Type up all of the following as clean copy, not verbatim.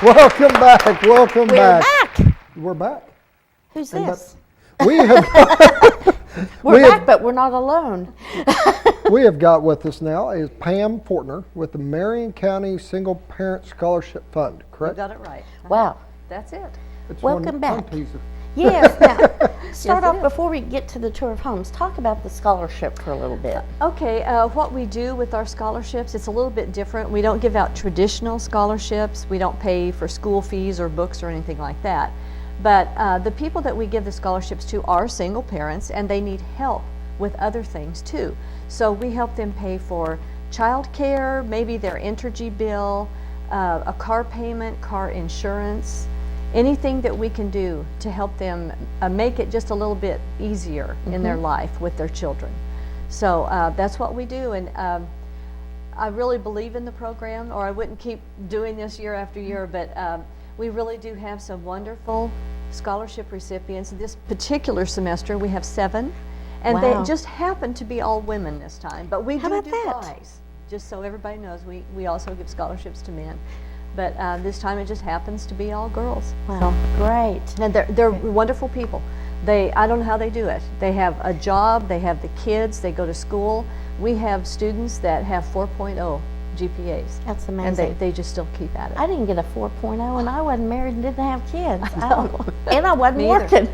Welcome back. Welcome We're back. back. We're back. Who's And this? We have We're back, but we're not alone. we have got with us now is Pam Fortner with the Marion County Single Parent Scholarship Fund, You correct? got it right. Wow. That's it. It's Welcome one back. teaser. Yes. Now, start it off is. before we get to the tour of homes. Talk about the scholarship for a little bit. Okay, what we do with our scholarships, it's a little bit different. We don't give out traditional scholarships. We don't pay for school fees or books or anything like that. But the people that we give the scholarships to are single parents, and they need help with other things too. So we help them pay for child care, maybe their energy bill, a car payment, car insurance, anything that we can do to help them make it just a little bit easier in their life with their children. So that's what we do, and I really believe in the program, or I wouldn't keep doing this year after year, but we really do have some wonderful scholarship recipients. This particular semester we have 7, and Wow. they just happen to be all women this time, but we How do about do that? guys, just so everybody knows. We also give scholarships to men. But this time it just happens to be all girls. Wow. Great. And they're wonderful people. I don't know how they do it. They have a job, they have the kids, they go to school. We have students that have 4.0 GPAs. That's And amazing. they just still keep at it. I didn't get a 4.0 and I wasn't married and didn't have kids. And I wasn't Me either. working.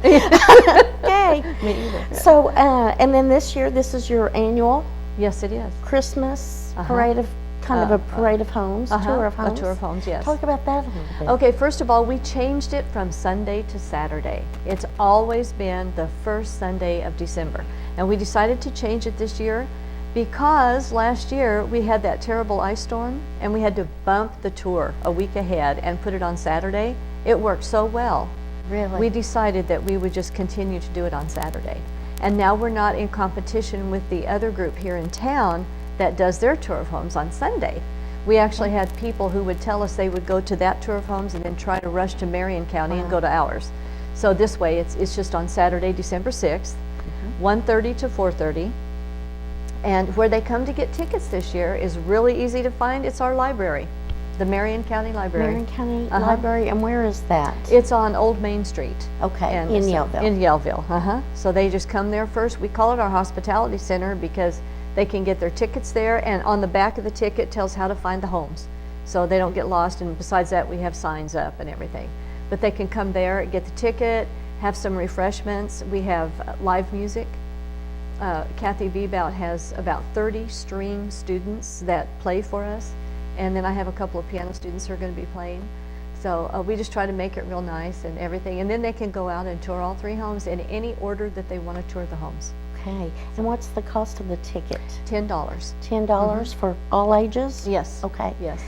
Okay. Me either. So, and then this year, this is your annual Yes, it is. Christmas parade of, kind of a parade of homes, tour of homes. A tour of homes, yes. Talk about that a little bit. Okay, first of all, we changed it from Sunday to Saturday. It's always been the first Sunday of December. And we decided to change it this year because last year we had that terrible ice storm and we had to bump the tour a week ahead and put it on Saturday. It worked so well. Really? We decided that we would just continue to do it on Saturday. And now we're not in competition with the other group here in town that does their tour of homes on Sunday. We actually had people who would tell us they would go to that tour of homes and then try to rush to Marion County and go to ours. So this way, it's just on Saturday, December 6th, 1:30 to 4:30. And where they come to get tickets this year is really easy to find. It's our library, the Marion County Library. Marion County Library, and where is that? It's on Old Main Street. Okay, And in so- Yellville. In Yellville, So they just come there first. We call it our hospitality center because they can get their tickets there, and on the back of the ticket tells how to find the homes, so they don't get lost. And besides that, we have signs up and everything. But they can come there, get the ticket, have some refreshments. We have live music. Kathy Bebout has about 30 string students that play for us, and then I have a couple of piano students who are going to be playing. So we just try to make it real nice and everything, and then they can go out and tour all 3 homes in any order that they want to tour the homes. Okay, and what's the cost of the ticket? $10. $10 for all ages? Yes. Okay. Yes.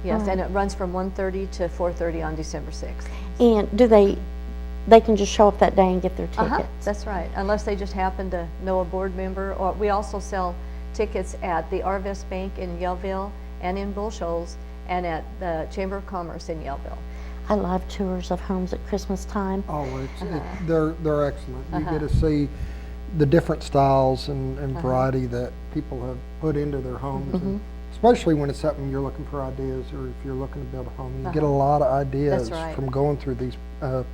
Yes, and it runs from 1:30 to 4:30 on December 6th. And do they can just show up that day and get their tickets? That's right, unless they just happen to know a board member. Or we also sell tickets at the Arvest Bank in Yellville and in Bull Shoals and at the Chamber of Commerce in Yellville. I love tours of homes at Christmas time. Oh, they're excellent. You get to see the different styles and variety that people have put into their homes, and especially when it's something you're looking for ideas, or if you're looking to build a home, you get a lot of ideas right. from going through these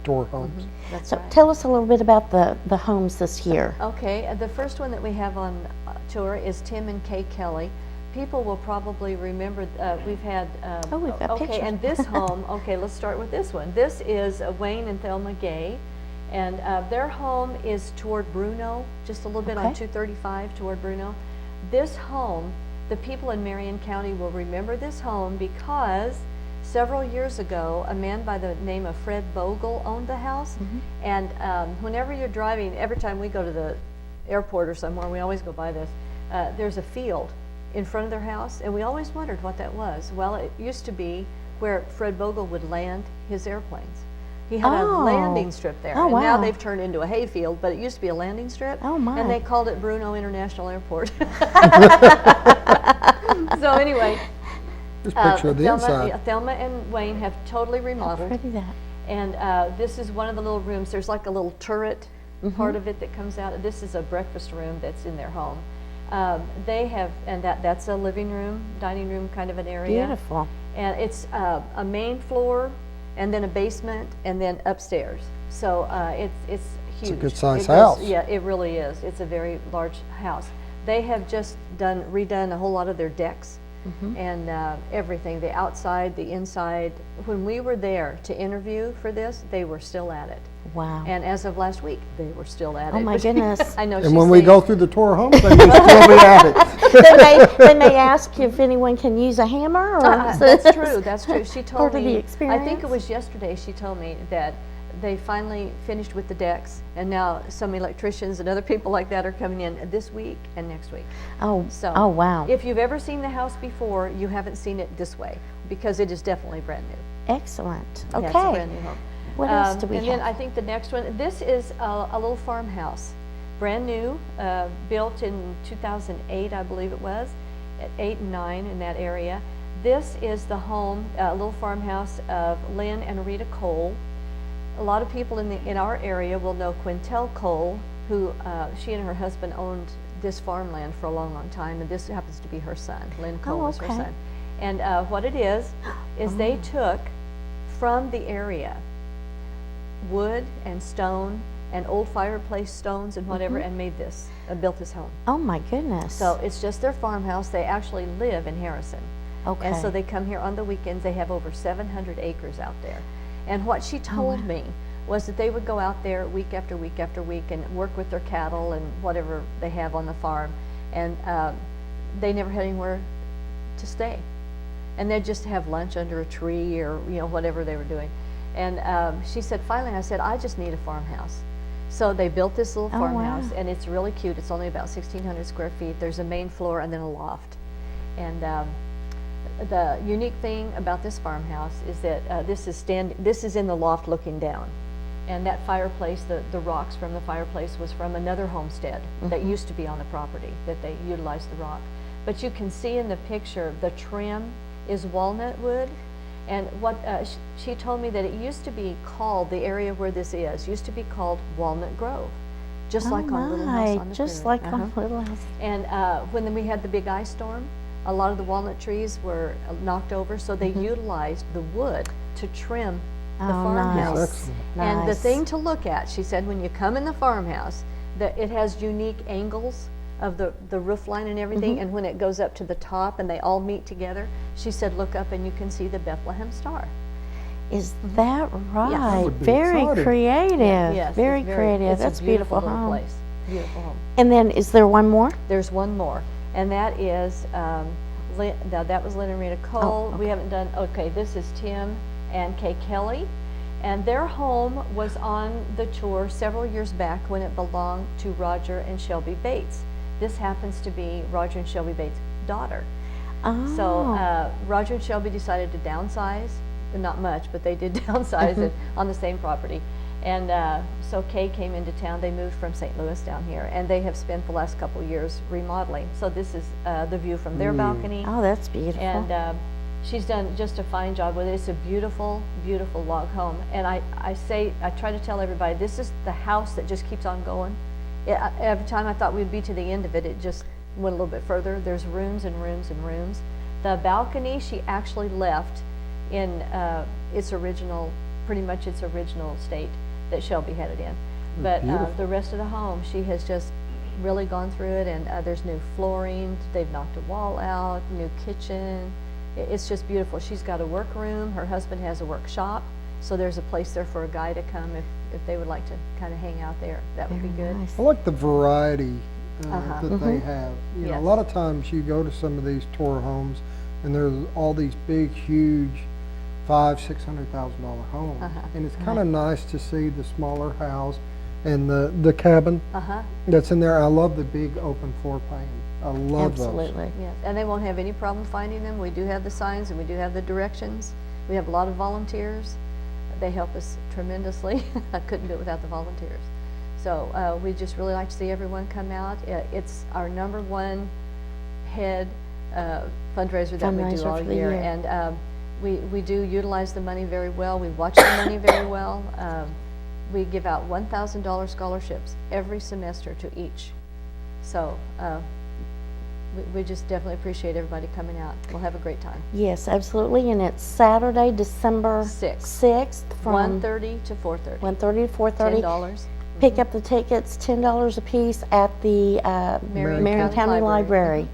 tour homes. That's So right. tell us a little bit about the homes this year. Okay, the first one that we have on tour is Tim and Kay Kelly. People will probably remember, we've had... we've got okay, pictures. and this home, okay, let's start with this one. This is Wayne and Thelma Gay, and their home is toward Bruno, just a little bit on Okay. 235 toward Bruno. This home, the people in Marion County will remember this home because several years ago, a man by the name of Fred Bogle owned the house, and whenever you're driving, every time we go to the airport or somewhere, we always go by this, there's a field in front of their house, and we always wondered what that was. Well, it used to be where Fred Bogle would land his airplanes. He had a Oh. landing strip there, Oh, and now wow. they've turned into a hayfield, but it used to be a landing strip, Oh, my. and they called it Bruno International Airport. So anyway, Just picture the inside. Thelma and Wayne have totally remodeled. Pretty that. And this is one of the little rooms. There's like a little turret part of it that comes out. This is a breakfast room that's in their home. They have, and that's a living room, dining room kind of an area. Beautiful. And it's a main floor and then a basement, and then upstairs. So it's huge. a good-sized It goes- house. Yeah, it really is. It's a very large house. They have just redone a whole lot of their decks and everything, the outside, the inside. When we were there to interview for this, they were still at it. Wow. And as of last week, they were still at it. Oh, my goodness. I know. And she's when we saying- go through the tour of homes, they will still be at it. they may ask if anyone can use a hammer or That's true. That's true. She told Part of me. the I experience. think it was yesterday. She told me that they finally finished with the decks, and now some electricians and other people like that are coming in this week and next week. Oh, So, oh wow. If you've ever seen the house before, you haven't seen it this way because it is definitely brand new. Excellent. Yeah, Okay. it's a brand new home. What else do we and have? then I think the next one. This is a little farmhouse, brand new, built in 2008, I believe it was, at 8 and 9 in that area. This is the home, a little farmhouse of Lynn and Rita Cole. A lot of people in our area will know Quintel Cole, who she and her husband owned this farmland for a long, long time, and this happens to be her son. Lynn Cole is her okay. son. And what it is they took from the area wood and stone and old fireplace stones and whatever and made this, built this home. Oh my goodness. So it's just their farmhouse. They actually live in Harrison. okay. And so they come here on the weekends. They have over 700 acres out there. And what she told me was that they would go out there week after week after week and work with their cattle and whatever they have on the farm. And they never had anywhere to stay. And they'd just have lunch under a tree or, whatever they were doing. And she said, finally, I said, I just need a farmhouse. So they built this little Oh, wow. farmhouse, and it's really cute. It's only about 1,600 square feet. There's a main floor and then a loft. And the unique thing about this farmhouse is that this is in the loft looking down. And that fireplace, the rocks from the fireplace was from another homestead that used to be on the property, that they utilized the rock. But you can see in the picture, the trim is walnut wood. And what she told me that it used to be called, the area where this is, used to be called Walnut Grove, just oh like on Little my, House on the just Prairie. like on Little House. And when we had the big ice storm, a lot of the walnut trees were knocked over, so they utilized the wood to trim the Oh, farmhouse. nice. Excellent. And the Nice. thing to look at, she said, when you come in the farmhouse, that it has unique angles of the roof line and everything, and when it goes up to the top and they all meet together, she said, look up and you can see the Bethlehem Star. Is that right? That would be Very exciting. creative. Yes, very it's creative. It's That's a beautiful beautiful little home. place. Beautiful home. And then is there one more? There's one more, and that is, now that was Lynn and Rita Cole. We haven't done, okay, this is Tim and Kay Kelly. And their home was on the tour several years back when it belonged to Roger and Shelby Bates. This happens to be Roger and Shelby Bates' daughter. Oh. So Roger and Shelby decided to downsize, not much, but they did downsize it on the same property. And so Kay came into town. They moved from St. Louis down here, and they have spent the last couple of years remodeling. So this is the view from their balcony. Oh, that's beautiful. And she's done just a fine job with it. It's a beautiful, beautiful log home. And I try to tell everybody, this is the house that just keeps on going. Every time I thought we'd be to the end of it, it just went a little bit further. There's rooms and rooms and rooms. The balcony she actually left in its original, pretty much its original state that Shelby had it in. But the rest of the home, she has just really gone through it, and there's new flooring. They've knocked a wall out, new kitchen. It's just beautiful. She's got a workroom. Her husband has a workshop. So there's a place there for a guy to come if they would like to kind of hang out there. That would be good. Nice. I like the variety that they have. You know, Yes. a lot of times you go to some of these tour homes, and there's all these big, huge, $500,000-$600,000 homes, and it's kind of nice to see the smaller house and the cabin that's in there. I love the big open floor plan. I love those. Absolutely. Yes, and they won't have any problem finding them. We do have the signs and we do have the directions. We have a lot of volunteers. They help us tremendously. I couldn't do it without the volunteers. So we just really like to see everyone come out. It's our #1 head fundraiser that we do Fundraiser all for the year. year. And we do utilize the money very well. We watch the money very well. We give out $1,000 scholarships every semester to each. So We just definitely appreciate everybody coming out. We'll have a great time. Yes, absolutely, and it's Saturday, December 6th. 6th from 1:30 to 4:30. 1:30 to 4:30. $10. Pick up the tickets, $10 a piece at the Marion County Library.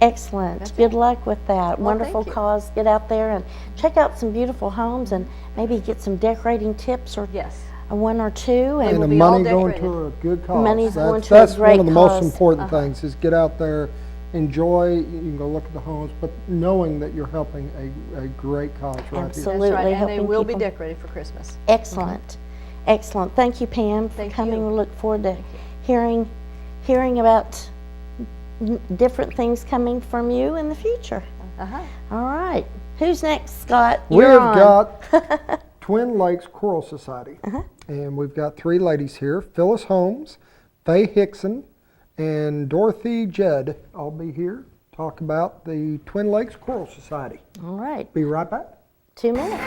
Excellent. That's Good it. luck with that. Well, Wonderful thank you. cause. Get out there and check out some beautiful homes and maybe get some decorating tips or Yes. one or two. They And will the be all money going decorated. to a good cause. Money's going That's- to a That's great one of the most cause. important things, is get out there, enjoy, you can go look at the homes, but knowing that you're helping a great cause right here. Absolutely. That's right, and they helping will be people. decorated for Christmas. Excellent. Excellent. Thank you, Pam, for Thank coming. you. We look forward to hearing about different things coming from you in the future. Uh-huh. All right. Who's next, Scott? We You're have on. got Twin Lakes Choral Society, and we've got 3 ladies here: Phyllis Holmes, Faye Hickson, and Dorothy Judd. I'll be here to talk about the Twin Lakes Choral Society. All right. Be right back. 2 minutes.